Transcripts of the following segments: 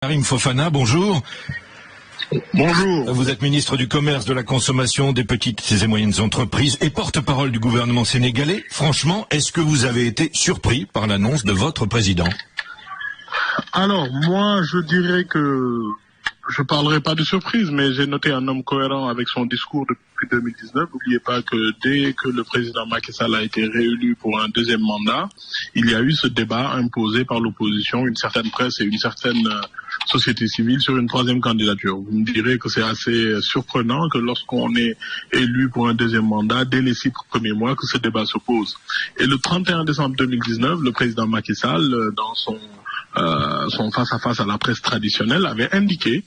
Karim Fofana, bonjour. Bonjour. Vous êtes ministre du Commerce, de la Consommation, des petites et moyennes entreprises et porte-parole du gouvernement sénégalais. Franchement, est-ce que vous avez été surpris par l'annonce de votre président? Alors, moi, je dirais que je parlerai pas de surprise, mais j'ai noté un homme cohérent avec son discours depuis 2019. N'oubliez pas que dès que le président Macky Sall a été réélu pour un deuxième mandat, il y a eu ce débat imposé par l'opposition, une certaine presse et une certaine société civile sur une troisième candidature. Vous me direz que c'est assez surprenant que lorsqu'on est élu pour un deuxième mandat, dès les 6 premiers mois, que ce débat se pose. Et le 31 décembre 2019, le président Macky Sall, dans son face-à-face à la presse traditionnelle, avait indiqué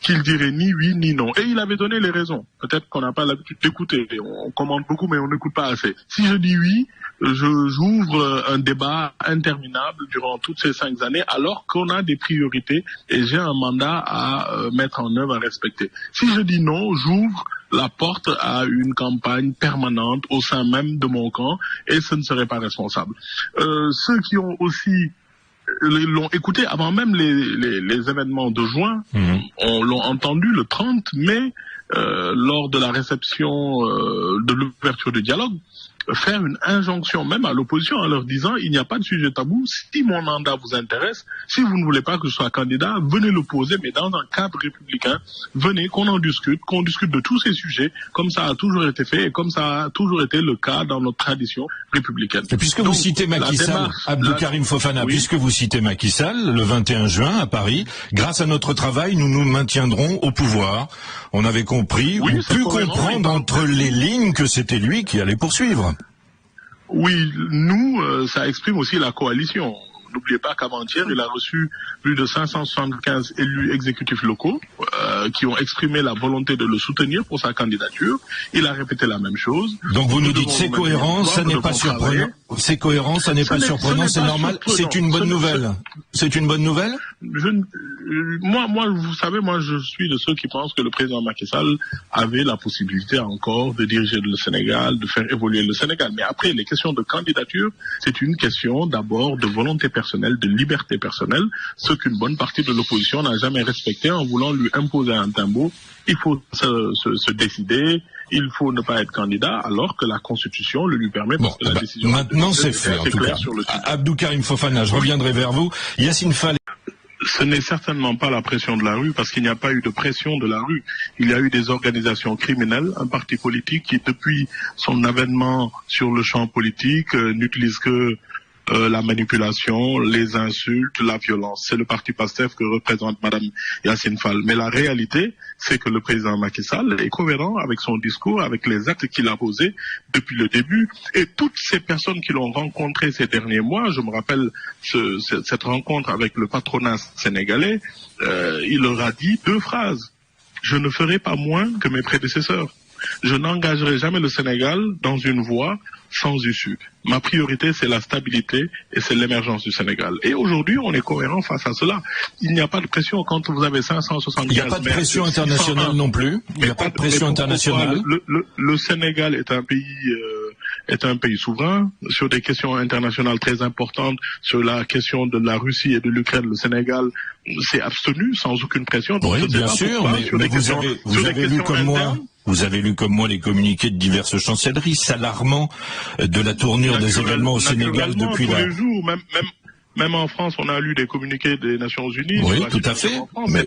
qu'il dirait ni oui ni non. Et il avait donné les raisons. Peut-être qu'on n'a pas l'habitude d'écouter. On commande beaucoup, mais on n'écoute pas assez. Si je dis oui, j'ouvre un débat interminable durant toutes ces 5 années, alors qu'on a des priorités et j'ai un mandat à mettre en œuvre, à respecter. Si je dis non, j'ouvre la porte à une campagne permanente au sein même de mon camp, et ce ne serait pas responsable. Ceux qui ont aussi l'ont écouté avant même les événements de juin. On l'a entendu le 30 mai lors de la réception de l'ouverture du dialogue, faire une injonction même à l'opposition en leur disant il n'y a pas de sujet tabou, si mon mandat vous intéresse, si vous ne voulez pas que je sois candidat, venez le poser, mais dans un cadre républicain, venez qu'on en discute, qu'on discute de tous ces sujets, comme ça a toujours été fait et comme ça a toujours été le cas dans notre tradition républicaine. Et puisque vous citez Macky Sall, Abdou Karim Fofana, oui. Puisque vous citez Macky Sall, le 21 juin à Paris, grâce à notre travail, nous nous maintiendrons au pouvoir. On avait compris, oui, ou pu comprendre entre les lignes que c'était lui qui allait poursuivre. Oui, nous, ça exprime aussi la coalition. N'oubliez pas qu'avant-hier, il a reçu plus de 575 élus exécutifs locaux qui ont exprimé la volonté de le soutenir pour sa candidature. Il a répété la même chose. Donc vous nous dites c'est cohérent, ça n'est pas surprenant. C'est cohérent, ça n'est pas surprenant, c'est normal. C'est une bonne nouvelle. C'est une bonne nouvelle. Moi, vous savez, moi, je suis de ceux qui pensent que le président Macky Sall avait la possibilité encore de diriger le Sénégal, de faire évoluer le Sénégal. Mais après, les questions de candidature, c'est une question d'abord de volonté personnelle, de liberté personnelle, ce qu'une bonne partie de l'opposition n'a jamais respecté en voulant lui imposer un timbre. Il faut se décider, il faut ne pas être candidat, alors que la Constitution le lui permet. Parce que la décision maintenant c'est fait, en tout cas. Abdou Karim Fofana, je reviendrai vers vous. Yacine Fall. Ce n'est certainement pas la pression de la rue, parce qu'il n'y a pas eu de pression de la rue. Il y a eu des organisations criminelles, un parti politique qui, depuis son avènement sur le champ politique, n'utilise que la manipulation, les insultes, la violence. C'est le parti PASTEF que représente Madame Yacine Fall. Mais la réalité, c'est que le président Macky Sall est cohérent avec son discours, avec les actes qu'il a posés depuis le début. Et toutes ces personnes qui l'ont rencontré ces derniers mois, je me rappelle cette rencontre avec le patronat sénégalais, il leur a dit 2 phrases. Je ne ferai pas moins que mes prédécesseurs. Je n'engagerai jamais le Sénégal dans une voie sans issue. Ma priorité, c'est la stabilité et c'est l'émergence du Sénégal. Et aujourd'hui, on est cohérent face à cela. Il n'y a pas de pression quand vous avez 575. Il n'y a pas de pression internationale non plus. Il n'y a pas de pression internationale. Le Sénégal est un pays souverain. Sur des questions internationales très importantes, sur la question de la Russie et de l'Ukraine, le Sénégal s'est abstenu sans aucune pression. Donc oui, bien sûr, mais vous avez lu comme moi. Vous avez lu comme moi les communiqués de diverses chancelleries, s'alarmant de la tournure des événements au Sénégal depuis tous les jours, même en France, on a lu des communiqués des Nations Unies. Oui, tout à fait. Mais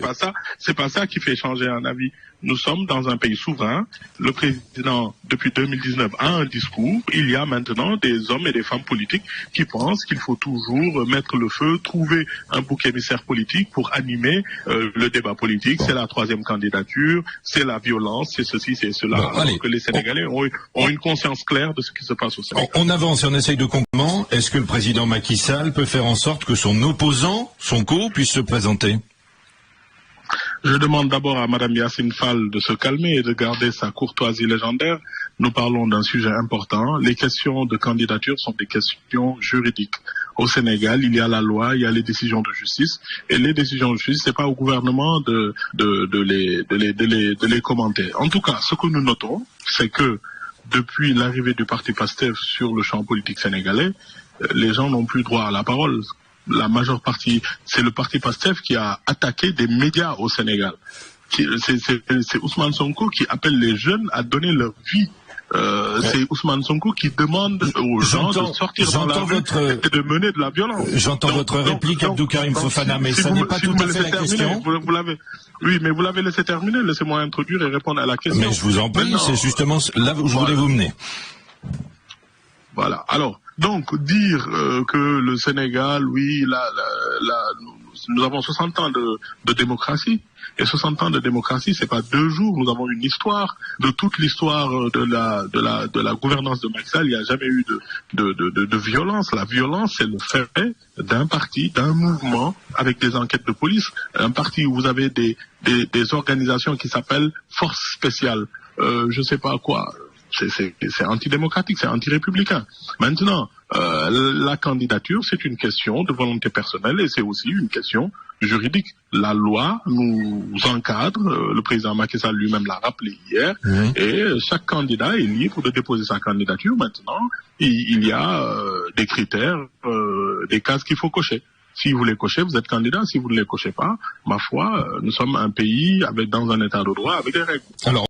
c'est pas ça qui fait changer un avis. Nous sommes dans un pays souverain. Le président, depuis 2019, a un discours. Il y a maintenant des hommes et des femmes politiques qui pensent qu'il faut toujours mettre le feu, trouver un bouc émissaire politique pour animer le débat politique. C'est la 3e candidature, c'est la violence, c'est ceci, c'est cela. Alors que les Sénégalais ont une conscience claire de ce qui se passe au Sénégal. On avance et on essaye de comprendre. Est-ce que le président Macky Sall peut faire en sorte que son opposant, Sonko, puisse se présenter? Je demande d'abord à Madame Yacine Fall de se calmer et de garder sa courtoisie légendaire. Nous parlons d'un sujet important. Les questions de candidature sont des questions juridiques. Au Sénégal, il y a la loi, il y a les décisions de justice. Et les décisions de justice, c'est pas au gouvernement de les commenter. En tout cas, ce que nous notons, c'est que depuis l'arrivée du parti PASTEF sur le champ politique sénégalais, les gens n'ont plus droit à la parole. la majeure partie, c'est le parti PASTEF qui a attaqué des médias au Sénégal. C'est Ousmane Sonko qui appelle les jeunes à donner leur vie. C'est Ousmane Sonko qui demande aux gens de sortir dans la rue et de mener de la violence. J'entends votre réplique, Abdou Karim Fofana, mais ça n'est pas tout à fait la question. Oui, mais vous l'avez laissé terminer. Laissez-moi introduire et répondre à la question. Mais je vous en prie, c'est justement là où je voulais vous mener. Voilà. Alors, donc, dire que le Sénégal, oui, nous avons 60 ans de démocratie. Et 60 ans de démocratie, c'est pas 2 jours. Nous avons une histoire. De toute l'histoire de la gouvernance de Macky Sall, il n'y a jamais eu de violence. La violence, c'est le fait d'un parti, d'un mouvement, avec des enquêtes de police. Un parti où vous avez des organisations qui s'appellent forces spéciales. Je sais pas quoi. C'est antidémocratique, c'est anti-républicain. Maintenant, la candidature, c'est une question de volonté personnelle et c'est aussi une question juridique. La loi nous encadre, le président Macky Sall lui-même l'a rappelé hier, et chaque candidat est libre de déposer sa candidature. Maintenant, il y a des critères, des cases qu'il faut cocher. Si vous les cochez, vous êtes candidat. Si vous ne les cochez pas, ma foi, nous sommes un pays dans un état de droit avec des règles. Alors